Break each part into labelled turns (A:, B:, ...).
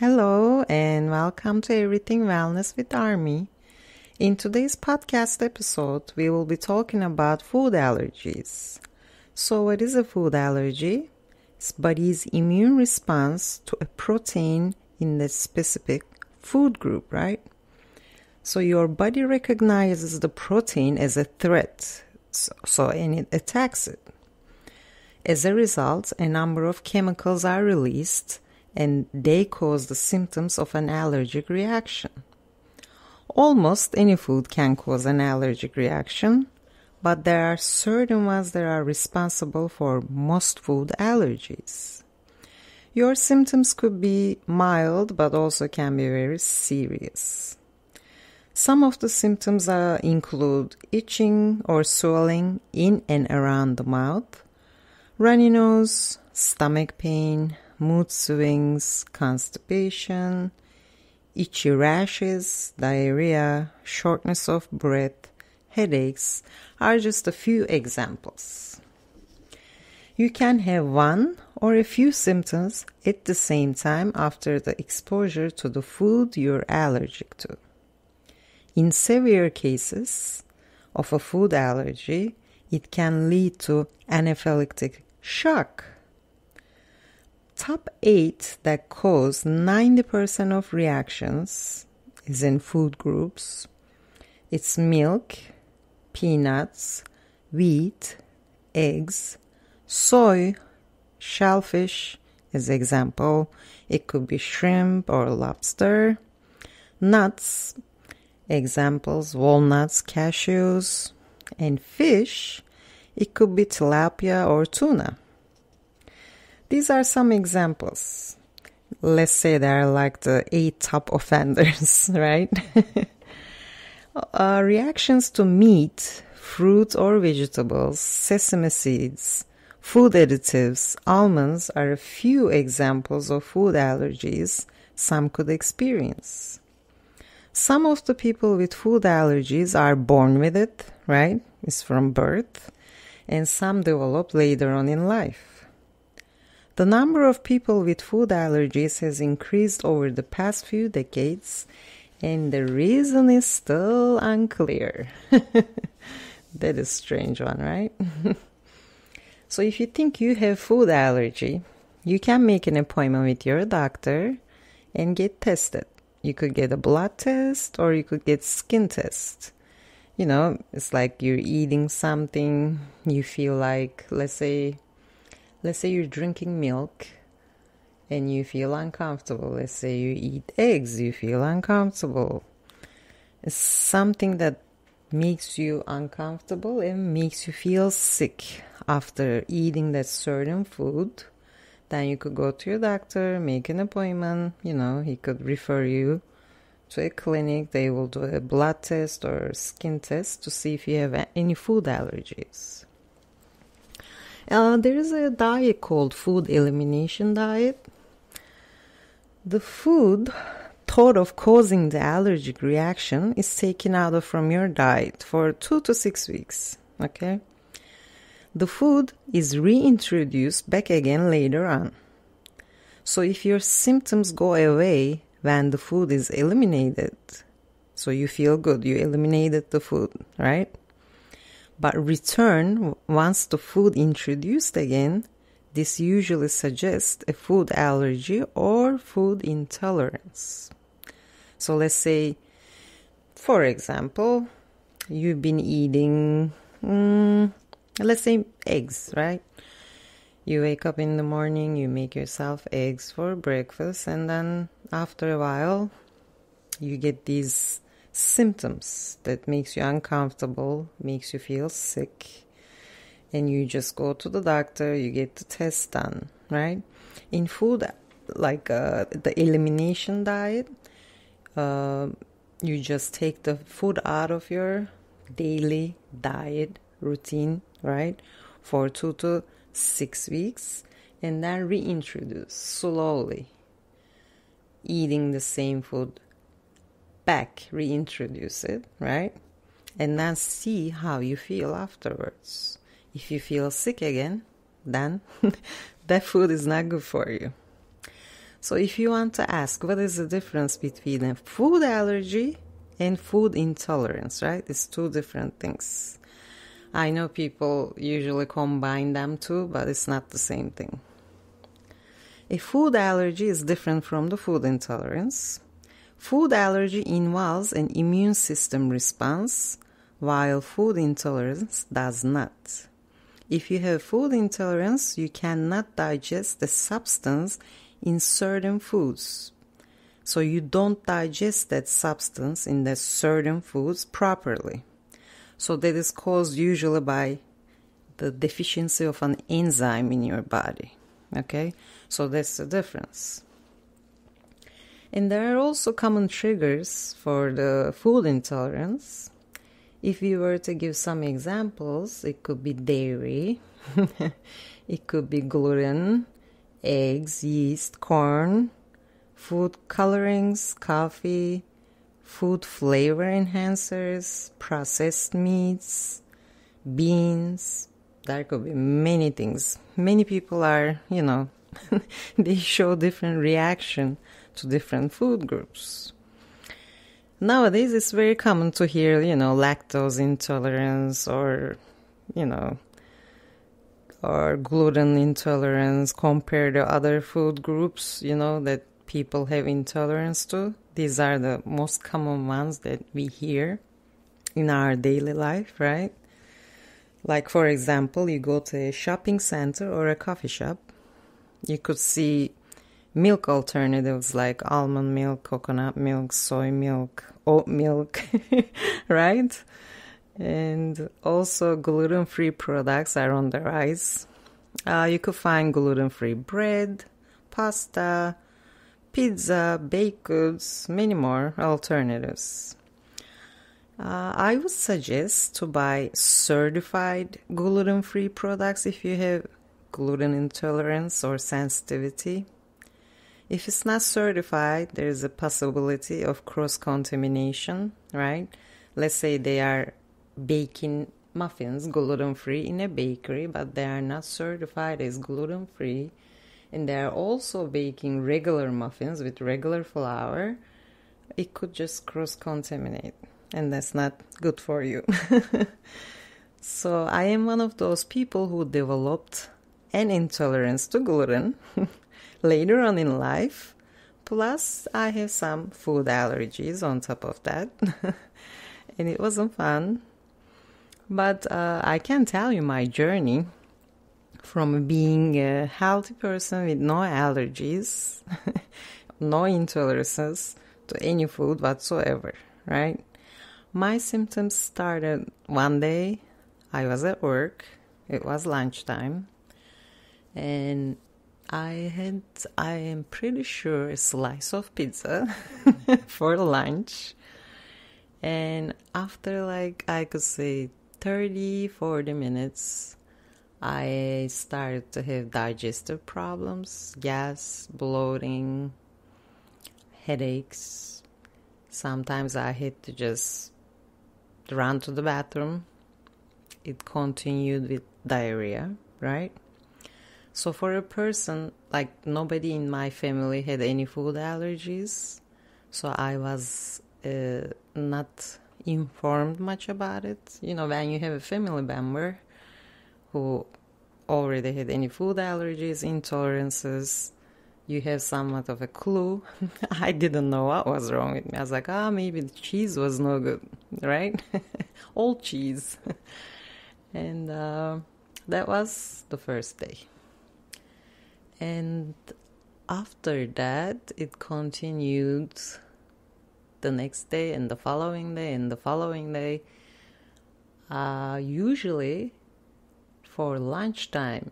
A: Hello and welcome to Everything Wellness with Army. In today's podcast episode, we will be talking about food allergies. So what is a food allergy? It's body's immune response to a protein in the specific food group, right? So your body recognizes the protein as a threat, and it attacks it. As a result, a number of chemicals are released and they cause the symptoms of an allergic reaction. Almost any food can cause an allergic reaction, but there are certain ones that are responsible for most food allergies. Your symptoms could be mild, but also can be very serious. Some of the symptoms include itching or swelling in and around the mouth, runny nose, stomach pain, mood swings, constipation, itchy rashes, diarrhea, shortness of breath, headaches are just a few examples. You can have one or a few symptoms at the same time after the exposure to the food you're allergic to. In severe cases of a food allergy, it can lead to anaphylactic shock. Top 8 that cause 90% of reactions is in food groups. It's milk, peanuts, wheat, eggs, soy, shellfish, as example. It could be shrimp or lobster. Nuts, examples, walnuts, cashews. And fish, it could be tilapia or tuna. These are some examples. Let's say they're like the 8 top offenders, right? Reactions to meat, fruit or vegetables, sesame seeds, food additives, almonds are a few examples of food allergies some could experience. Some of the people with food allergies are born with it, right? It's from birth, and some develop later on in life. The number of people with food allergies has increased over the past few decades, and the reason is still unclear. That is a strange one, right? So if you think you have food allergy, you can make an appointment with your doctor and get tested. You could get a blood test or you could get skin test. You know, it's like you're eating something, you feel like, let's say you're drinking milk and you feel uncomfortable. Let's say you eat eggs, you feel uncomfortable. It's something that makes you uncomfortable and makes you feel sick after eating that certain food. Then you could go to your doctor, make an appointment. He could refer you to a clinic. They will do a blood test or skin test to see if you have any food allergies. There is a diet called food elimination diet. The food thought of causing the allergic reaction is taken out from your diet for 2 to 6 weeks. Okay? The food is reintroduced back again later on. So if your symptoms go away when the food is eliminated, so you feel good, you eliminated the food, right? But return once the food introduced again, this usually suggests a food allergy or food intolerance. So let's say, for example, you've been eating, let's say eggs, right? You wake up in the morning, you make yourself eggs for breakfast, and then after a while, you get these symptoms that makes you uncomfortable, makes you feel sick, and you just go to the doctor, you get the test done, right? In food, like the elimination diet, you just take the food out of your daily diet routine, right, for 2 to 6 weeks, and then reintroduce slowly, eating the same food back, reintroduce it, right? And then see how you feel afterwards. If you feel sick again, then that food is not good for you. So if you want to ask what is the difference between a food allergy and food intolerance, right? It's two different things. I know people usually combine them two, but it's not the same thing. A food allergy is different from the food intolerance. Food allergy involves an immune system response, while food intolerance does not. If you have food intolerance, you cannot digest the substance in certain foods. So you don't digest that substance in the certain foods properly. So that is caused usually by the deficiency of an enzyme in your body. Okay, so that's the difference. And there are also common triggers for the food intolerance. If you were to give some examples, it could be dairy, it could be gluten, eggs, yeast, corn, food colorings, coffee, food flavor enhancers, processed meats, beans. There could be many things. Many people are, they show different reaction to different food groups. Nowadays, it's very common to hear, lactose intolerance or gluten intolerance compared to other food groups, that people have intolerance to. These are the most common ones that we hear in our daily life, right? Like, for example, you go to a shopping center or a coffee shop, you could see milk alternatives like almond milk, coconut milk, soy milk, oat milk, right? And also gluten-free products are on the rise. You could find gluten-free bread, pasta, pizza, baked goods, many more alternatives. I would suggest to buy certified gluten-free products if you have gluten intolerance or sensitivity. If it's not certified, there is a possibility of cross-contamination, right? Let's say they are baking muffins gluten-free in a bakery, but they are not certified as gluten-free, and they are also baking regular muffins with regular flour. It could just cross-contaminate, and that's not good for you. So I am one of those people who developed an intolerance to gluten later on in life. Plus, I have some food allergies on top of that. And it wasn't fun. But I can tell you my journey from being a healthy person with no allergies, no intolerances to any food whatsoever, right? My symptoms started one day. I was at work. It was lunchtime. And I am pretty sure, a slice of pizza for lunch. And after I could say 30, 40 minutes, I started to have digestive problems, gas, bloating, headaches. Sometimes I had to just run to the bathroom. It continued with diarrhea, right? So for a person, nobody in my family had any food allergies, so I was not informed much about it. When you have a family member who already had any food allergies, intolerances, you have somewhat of a clue. I didn't know what was wrong with me. I was like, maybe the cheese was no good, right? All cheese. And that was the first day. And after that, it continued the next day and the following day and the following day. Usually for lunchtime,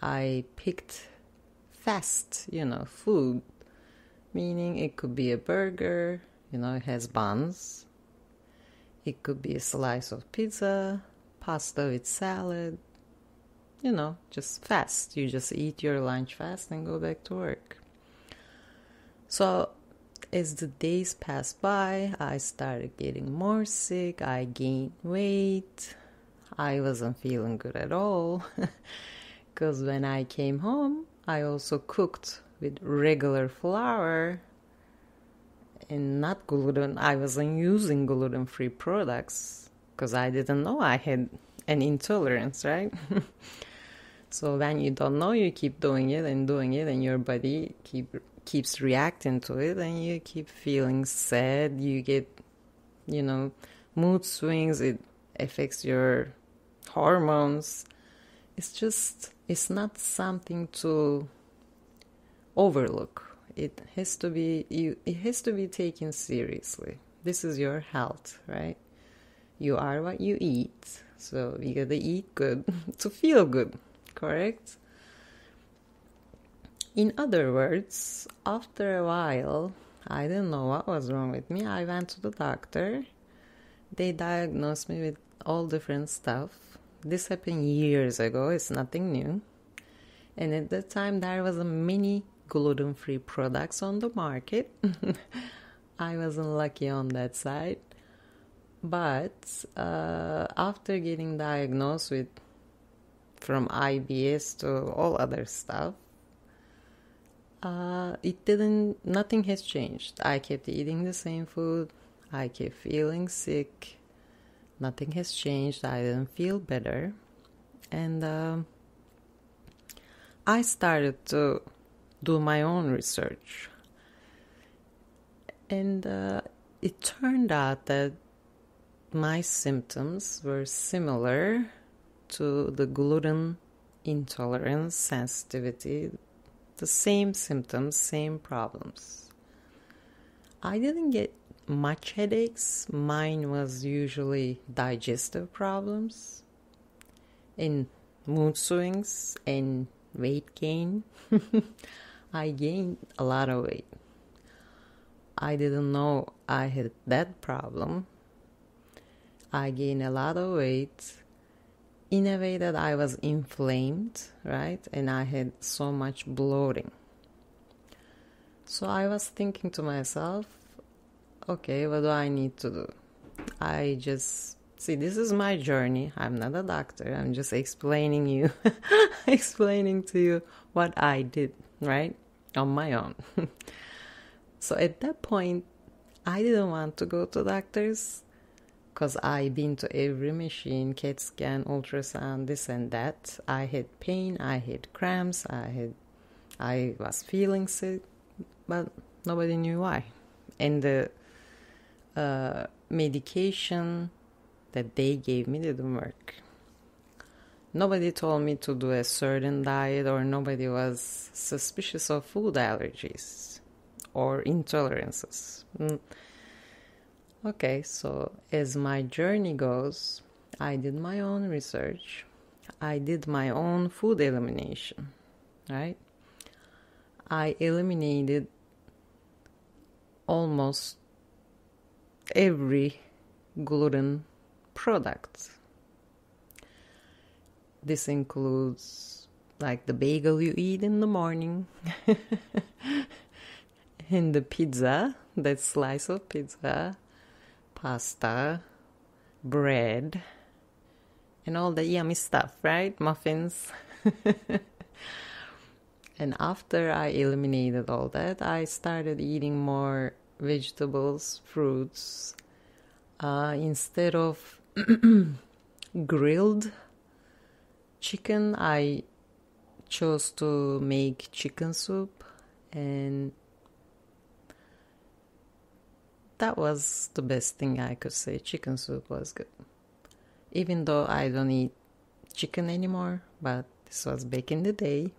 A: I picked fast, food. Meaning it could be a burger, it has buns. It could be a slice of pizza, pasta with salad. Just fast. You just eat your lunch fast and go back to work. So as the days passed by, I started getting more sick. I gained weight. I wasn't feeling good at all. Because when I came home, I also cooked with regular flour and not gluten. I wasn't using gluten-free products because I didn't know I had an intolerance, right? So when you don't know, you keep doing it, and your body keeps reacting to it, and you keep feeling sad. You get, mood swings. It affects your hormones. It's not something to overlook. It has to be taken seriously. This is your health, right? You are what you eat, so you gotta eat good to feel good, correct? In other words, after a while, I didn't know what was wrong with me. I went to the doctor. They diagnosed me with all different stuff. This happened years ago. It's nothing new. And at that time, there was a many gluten-free products on the market. I wasn't lucky on that side. But after getting diagnosed with from IBS to all other stuff, nothing has changed. I kept eating the same food. I kept feeling sick. Nothing has changed. I didn't feel better. And I started to do my own research. And it turned out that my symptoms were similar to the gluten intolerance, sensitivity, the same symptoms, same problems. I didn't get much headaches. Mine was usually digestive problems and mood swings and weight gain. I gained a lot of weight. I didn't know I had that problem. I gained a lot of weight in a way that I was inflamed, right? And I had so much bloating. So I was thinking to myself, okay, what do I need to do? This is my journey. I'm not a doctor. I'm just explaining to you what I did, right? On my own. So at that point, I didn't want to go to doctors because I've been to every machine, CAT scan, ultrasound, this and that. I had pain, I had cramps, I was feeling sick, but nobody knew why. And the medication that they gave me didn't work. Nobody told me to do a certain diet, or nobody was suspicious of food allergies or intolerances. Okay, so as my journey goes, I did my own research. I did my own food elimination, right? I eliminated almost every gluten product. This includes like the bagel you eat in the morning and the pizza, that slice of pizza, pasta, bread, and all the yummy stuff, right? Muffins. And after I eliminated all that, I started eating more vegetables, fruits. Instead of grilled chicken, I chose to make chicken soup, and that was the best thing I could say. Chicken soup was good. Even though I don't eat chicken anymore, but this was back in the day.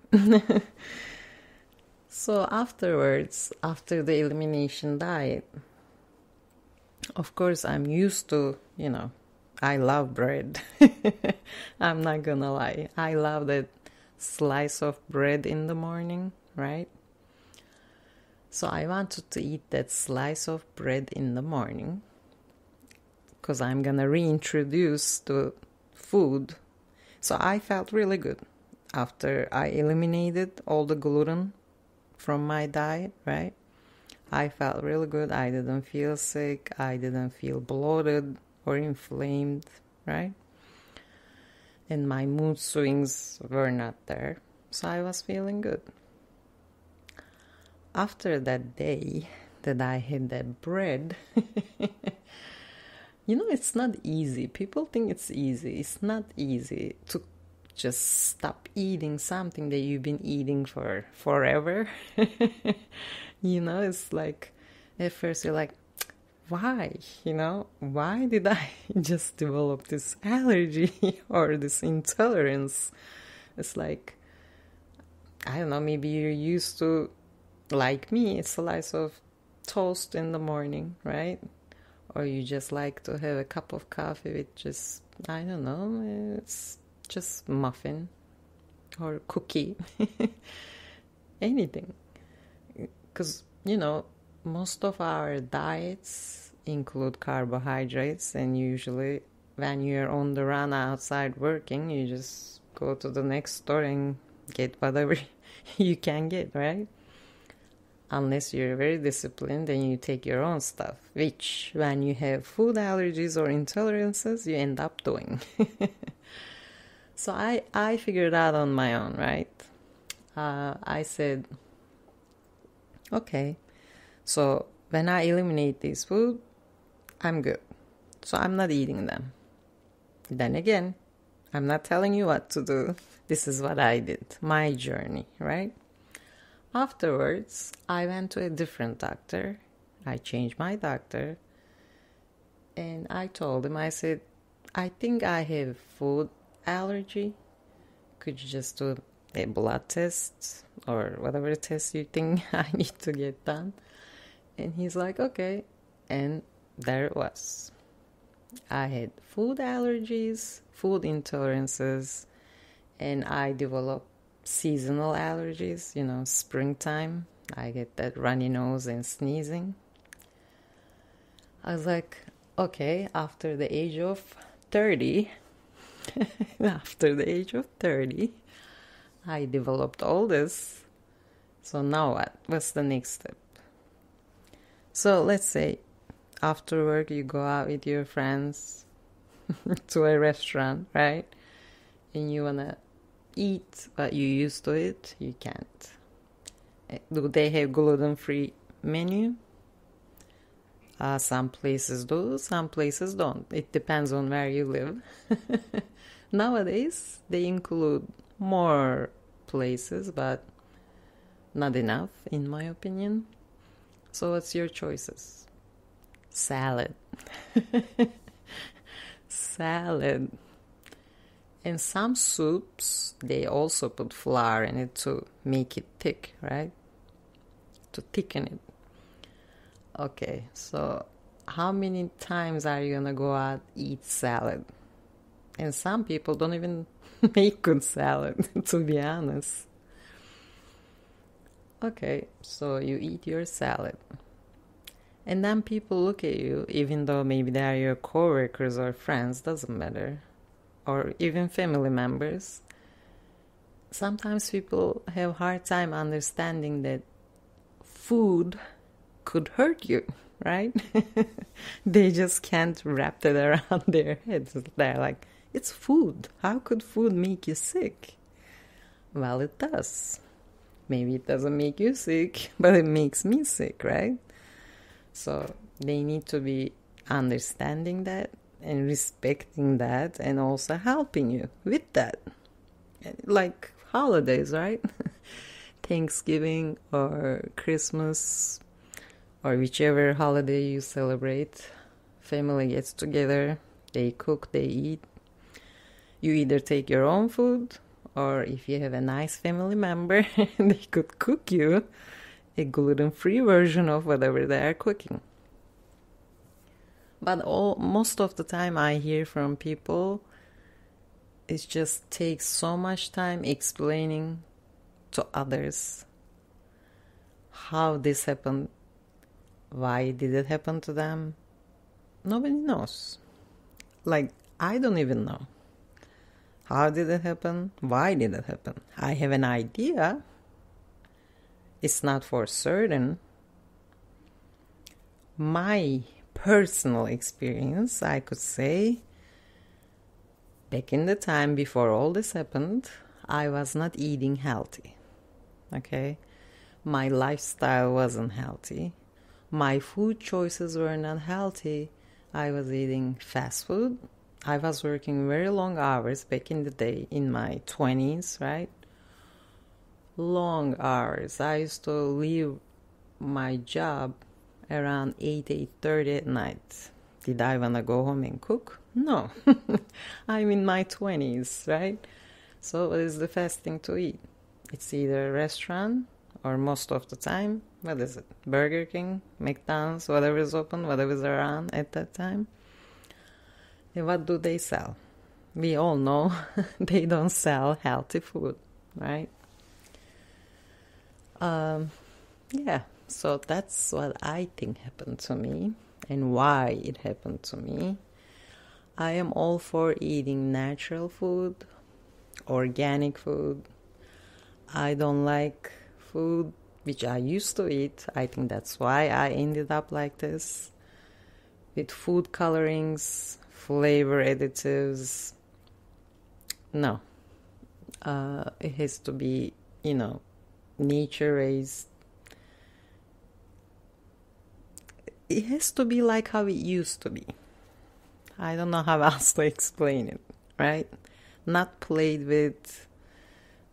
A: So afterwards, after the elimination diet, of course I'm used to, I love bread. I'm not gonna lie. I love that slice of bread in the morning, right? So I wanted to eat that slice of bread in the morning because I'm gonna reintroduce the food. So I felt really good after I eliminated all the gluten from my diet, right? I felt really good. I didn't feel sick. I didn't feel bloated or inflamed, right? And my mood swings were not there. So I was feeling good. after that day that I had that bread, it's not easy. People think it's easy. It's not easy to just stop eating something that you've been eating for forever. It's like, at first you're like, why? Why did I just develop this allergy or this intolerance? It's like, I don't know, maybe you're used to, like me, a slice of toast in the morning, right? Or you just like to have a cup of coffee with just, I don't know, it's just muffin or cookie, anything. Because, most of our diets include carbohydrates, and usually when you're on the run outside working, you just go to the next store and get whatever you can get, right? Unless you're very disciplined and you take your own stuff, which when you have food allergies or intolerances, you end up doing. So I figured out on my own, right? I said, okay, so when I eliminate this food, I'm good. So I'm not eating them. Then again, I'm not telling you what to do. This is what I did, my journey, right? Afterwards, I went to a different doctor. I changed my doctor. And I told him, I said, I think I have food allergy. Could you just do a blood test or whatever test you think I need to get done? And he's like, okay. And there it was. I had food allergies, food intolerances, and I developed seasonal allergies, springtime. I get that runny nose and sneezing. I was like, okay, after the age of 30, I developed all this. So now what? What's the next step? So let's say after work you go out with your friends to a restaurant, right? And you want to eat what you used to eat, you can't. Do they have gluten-free menu? Some places do, some places don't. It depends on where you live. Nowadays, they include more places, but not enough, in my opinion. So what's your choices? Salad. Salad. And some soups, they also put flour in it to make it thick, right? To thicken it. Okay, so how many times are you gonna go out eat salad? And some people don't even make good salad, to be honest. Okay, so you eat your salad. And then people look at you, even though maybe they are your coworkers or friends, doesn't matter. Or even family members. Sometimes people have a hard time understanding that food could hurt you, right? They just can't wrap it around their heads. They're like, it's food. How could food make you sick? Well, it does. Maybe it doesn't make you sick, but it makes me sick, right? So they need to be understanding that and respecting that and also helping you with that. Like holidays, right? Thanksgiving or Christmas or whichever holiday you celebrate, family gets together, they cook, they eat. You either take your own food, or if you have a nice family member, they could cook you a gluten-free version of whatever they are cooking. But most of the time I hear from people, it just takes so much time explaining to others how this happened, why did it happen to them. Nobody knows. Like, I don't even know. How did it happen? Why did it happen? I have an idea. It's not for certain. My personal experience, I could say, back in the time before all this happened, I was not eating healthy. Okay? My lifestyle wasn't healthy. My food choices were not healthy. I was eating fast food. I was working very long hours back in the day in my 20s, right? Long hours. I used to leave my job around 8:30 at night. Did I want to go home and cook? No. I'm in my 20s, right? So what is the fast thing to eat? It's either a restaurant or most of the time, what is it? Burger King, McDonald's, whatever is open, whatever is around at that time. And what do they sell? We all know they don't sell healthy food, right? Yeah, so that's what I think happened to me and why it happened to me. I am all for eating natural food, organic food. I don't like food which I used to eat. I think that's why I ended up like this, with food colorings, flavor additives. No, it has to be, nature raised. It has to be like how it used to be. I don't know how else to explain it, right? Not played with,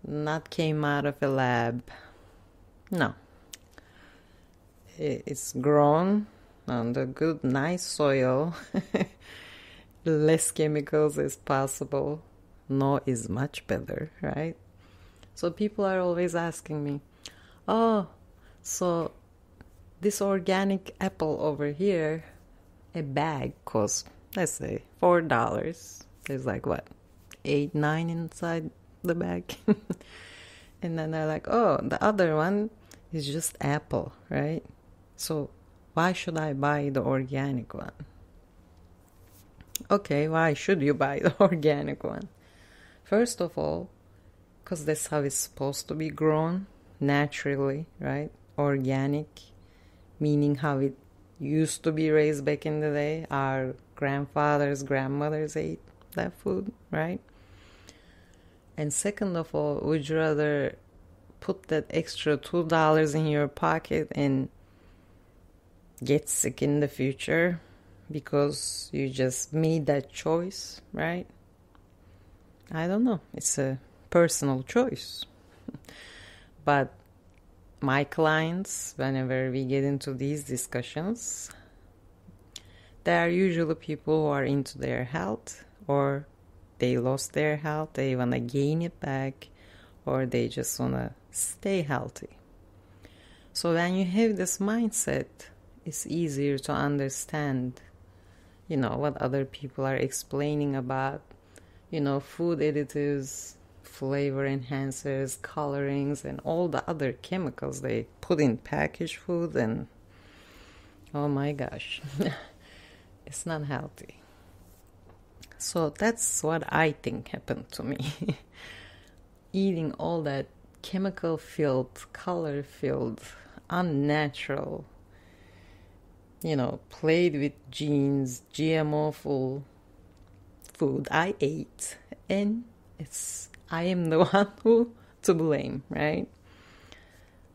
A: not came out of a lab. No. It's grown on the good, nice soil. Less chemicals as possible. No is much better, right? So people are always asking me, oh, so this organic apple over here, a bag costs, let's say, $4. There's like what, 8, 9 inside the bag? And then they're like, oh, the other one is just apple, right? So why should I buy the organic one? Okay, why should you buy the organic one? First of all, because that's how it's supposed to be grown, naturally, right? Organic, meaning how it used to be raised back in the day. Our grandfathers, grandmothers ate that food, right? And second of all, would you rather put that extra $2 in your pocket and get sick in the future because you just made that choice, right? I don't know. It's a personal choice. But my clients, whenever we get into these discussions, they are usually people who are into their health, or they lost their health, they want to gain it back, or they just want to stay healthy. So when you have this mindset, it's easier to understand, what other people are explaining about, food additives, flavor enhancers, colorings, and all the other chemicals they put in packaged food. And oh my gosh, it's not healthy. So that's what I think happened to me. Eating all that chemical-filled, color-filled, unnatural, played with genes, GMO-full food I ate. And I am the one who to blame, right?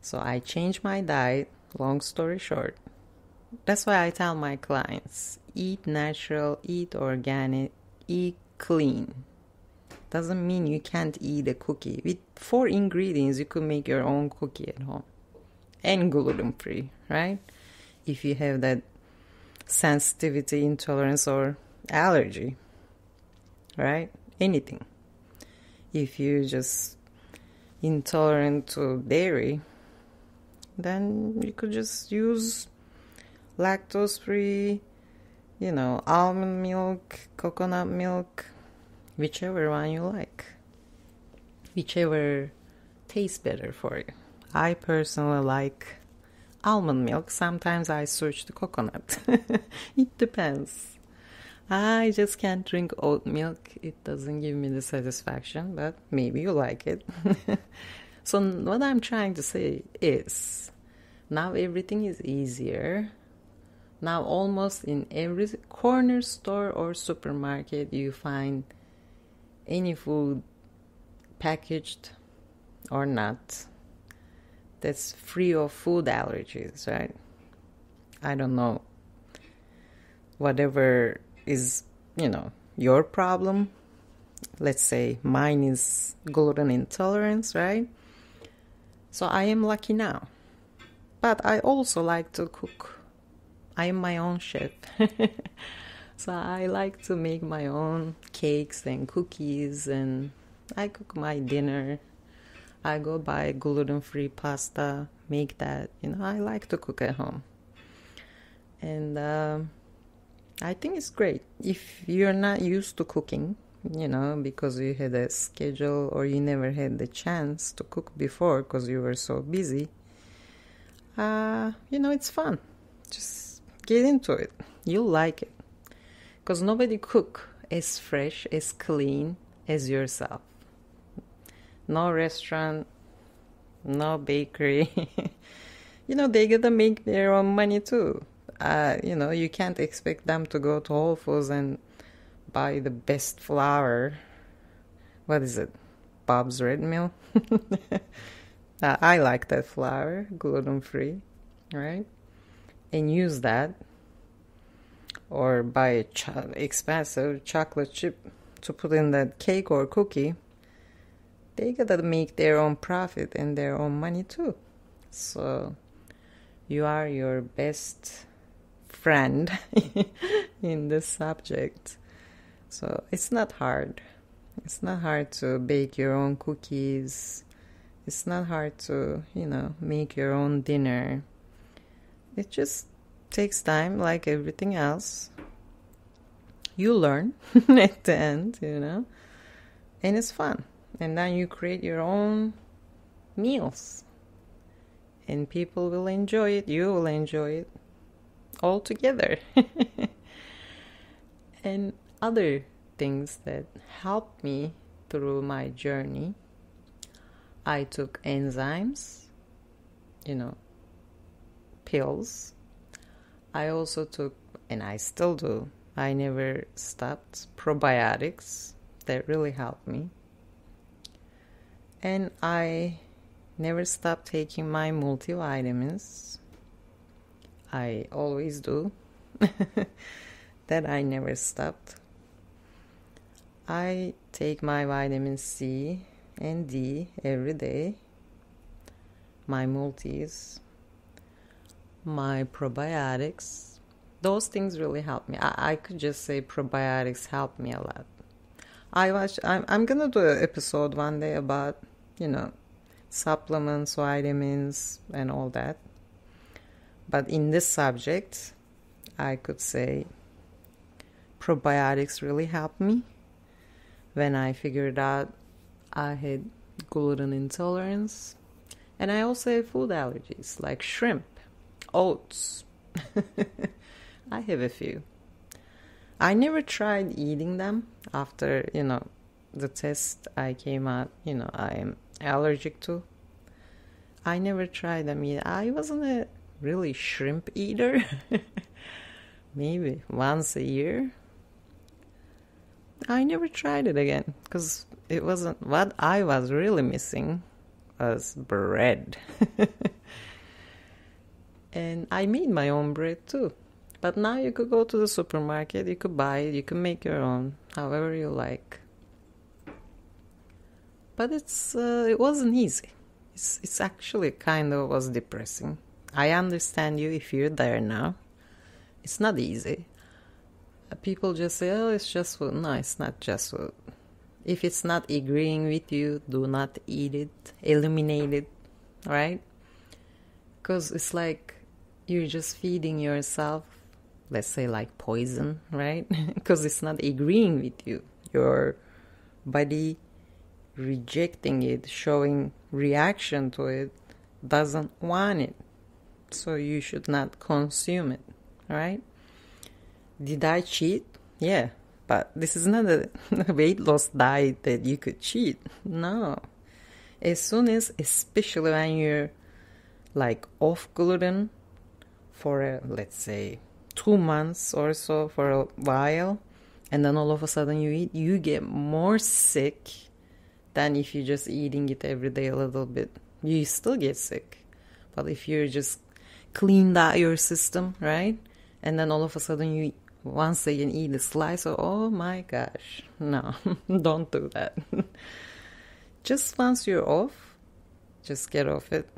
A: So I changed my diet, long story short. That's why I tell my clients, eat natural, eat organic, eat clean. Doesn't mean you can't eat a cookie. With 4 ingredients, you could make your own cookie at home. And gluten-free, right? If you have that sensitivity, intolerance, or allergy, right? Anything. If you're just intolerant to dairy, then you could just use lactose-free, almond milk, coconut milk, whichever one you like, whichever tastes better for you. I personally like almond milk. Sometimes I switch to coconut. It depends. I just can't drink oat milk. It doesn't give me the satisfaction, but maybe you like it. So what I'm trying to say is, now everything is easier. Now almost in every corner store or supermarket you find any food, packaged or not, that's free of food allergies, right? I don't know. Whatever is, your problem. Let's say mine is gluten intolerance, right? So I am lucky now. But I also like to cook. I am my own chef. So I like to make my own cakes and cookies, and I cook my dinner. I go buy gluten-free pasta, make that. I like to cook at home. And I think it's great. If you're not used to cooking, because you had a schedule or you never had the chance to cook before because you were so busy, it's fun. Just get into it. You'll like it. Because nobody cook as fresh, as clean as yourself. No restaurant, no bakery. They gotta make their own money too. You can't expect them to go to Whole Foods and buy the best flour. What is it? Bob's Red Mill? I like that flour, gluten-free, right? And use that. Or buy expensive chocolate chip to put in that cake or cookie. They gotta make their own profit and their own money too. So you are your best friend in this subject. So it's not hard. It's not hard to bake your own cookies. It's not hard to, make your own dinner. It just takes time, like everything else. You learn at the end, and it's fun. And then you create your own meals. And people will enjoy it. You will enjoy it. All together. And other things that helped me through my journey, I took enzymes, pills. I also took, and I still do, I never stopped, probiotics. That really helped me. And I never stopped taking my multivitamins. I always do. That I never stopped. I take my vitamin C and D every day. My multis. My probiotics. Those things really help me. I could just say probiotics help me a lot. I'm gonna do an episode one day about, supplements, vitamins, and all that. But in this subject, I could say probiotics really helped me when I figured out I had gluten intolerance. And I also have food allergies like shrimp, oats. I have a few. I never tried eating them after, the test I came out, I am allergic to. I never tried them either. I wasn't a really shrimp eater. Maybe once a year. I never tried it again because it wasn't what I was really missing was bread. And I made my own bread too. But now you could go to the supermarket, you could buy it, you can make your own, however you like. But it wasn't easy. It's actually kind of was depressing. I understand you if you're there now. It's not easy. People just say, oh, it's just food. No, it's not just food. If it's not agreeing with you, do not eat it. Eliminate it, right? Because it's like you're just feeding yourself, let's say like poison, right? Because it's not agreeing with you. Your body rejecting it, showing reaction to it, doesn't want it. So you should not consume it, right? Did I cheat? Yeah, but this is not a weight loss diet that you could cheat. No. As soon as, especially when you're like off gluten for let's say 2 months or so, for a while, and then all of a sudden you eat, you get more sick than if you're just eating it every day a little bit. You still get sick. But if you just cleaned out your system, right? And then all of a sudden you once again eat a slice of, oh my gosh, no, don't do that. Just once you're off, just get off it.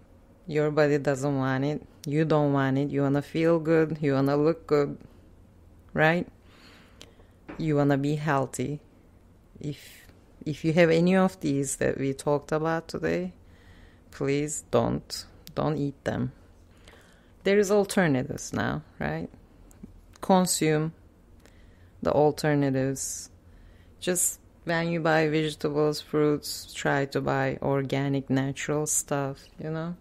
A: Your body doesn't want it. You don't want it. You want to feel good. You want to look good, right? You want to be healthy. If you have any of these that we talked about today, please don't eat them. There is alternatives now, right? Consume the alternatives. Just when you buy vegetables, fruits, try to buy organic, natural stuff, you know?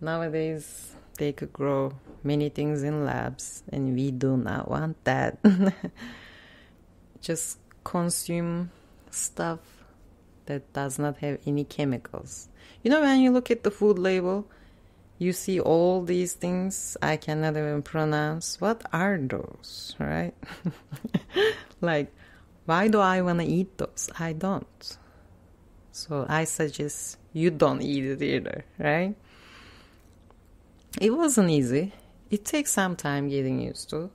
A: Nowadays, they could grow many things in labs, and we do not want that. Just consume stuff that does not have any chemicals. You know, when you look at the food label, you see all these things I cannot even pronounce. What are those, right? Like, why do I want to eat those? I don't. So I suggest you don't eat it either, right? It wasn't easy. It takes some time getting used to.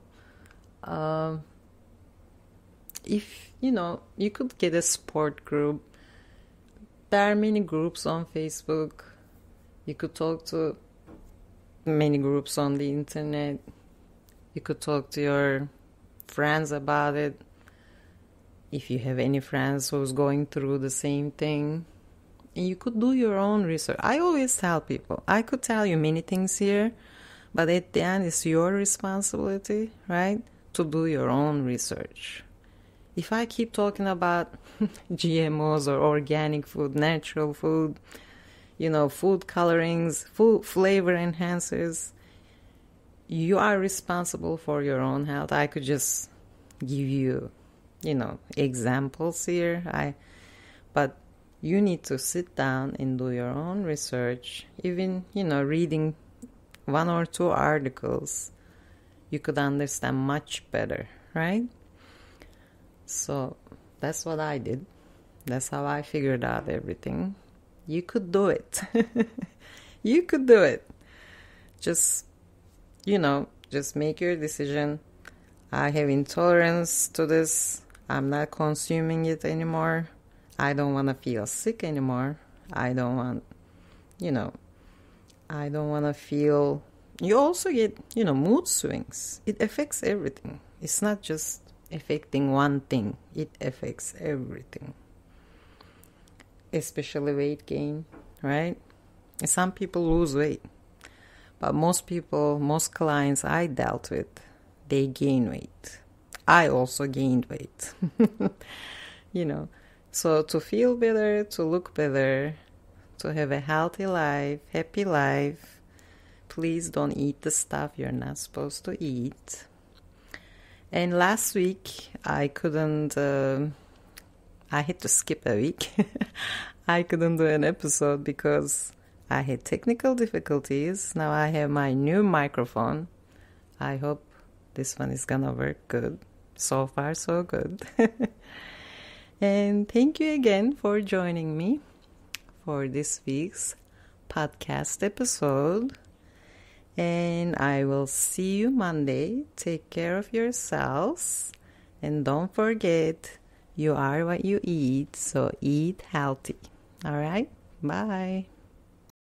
A: If, you could get a support group. There are many groups on Facebook. You could talk to many groups on the internet. You could talk to your friends about it. If you have any friends who's going through the same thing. And you could do your own research. I always tell people, I could tell you many things here, but at the end, it's your responsibility, right, to do your own research. If I keep talking about GMOs or organic food, natural food, food colorings, food flavor enhancers, you are responsible for your own health. I could just give you, examples here. But you need to sit down and do your own research. Even, reading 1 or 2 articles, you could understand much better, right? So that's what I did. That's how I figured out everything. You could do it. You could do it. Just, just make your decision. I have intolerance to this. I'm not consuming it anymore. I don't want to feel sick anymore. I don't want, I don't want to feel... You also get, mood swings. It affects everything. It's not just affecting one thing. It affects everything. Especially weight gain, right? And some people lose weight. But most clients I dealt with, they gain weight. I also gained weight. So to feel better, to look better, to have a healthy life, happy life, please don't eat the stuff you're not supposed to eat. And last week, I couldn't, I had to skip a week. I couldn't do an episode because I had technical difficulties. Now I have my new microphone. I hope this one is gonna work good. So far, so good. And thank you again for joining me for this week's podcast episode. And I will see you Monday. Take care of yourselves. And don't forget, you are what you eat, so eat healthy. All right? Bye.